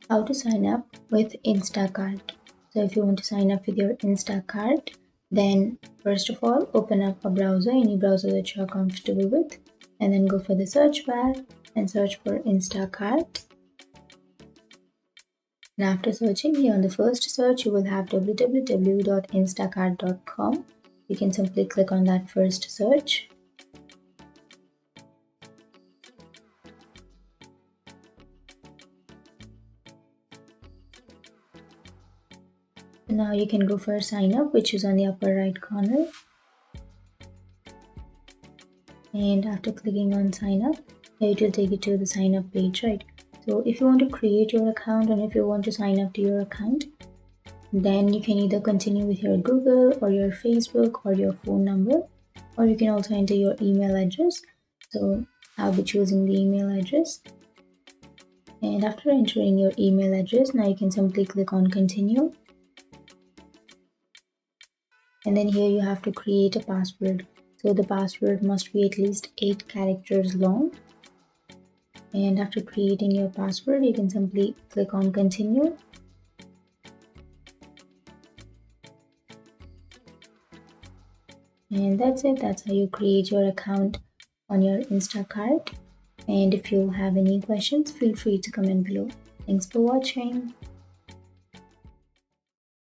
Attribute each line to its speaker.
Speaker 1: How to sign up with Instacart. So if you want to sign up with your Instacart, then first of all, open up a browser, any browser that you're comfortable with, and then go for the search bar and search for Instacart. And after searching, here on the first search, you will have www.instacart.com. You can simply click on that first search. Now you can go for sign up, which is on the upper right corner. And after clicking on sign up, it will take you to the sign up page, right? So if you want to create your account and if you want to sign up to your account, then you can either continue with your Google or your Facebook or your phone number, or you can also enter your email address. So I'll be choosing the email address. And after entering your email address, now you can simply click on continue. And then here you have to create a password. So the password must be at least 8 characters long. And after creating your password, you can simply click on continue. And that's it. That's how you create your account on your Instacart. And if you have any questions, feel free to comment below. Thanks for watching.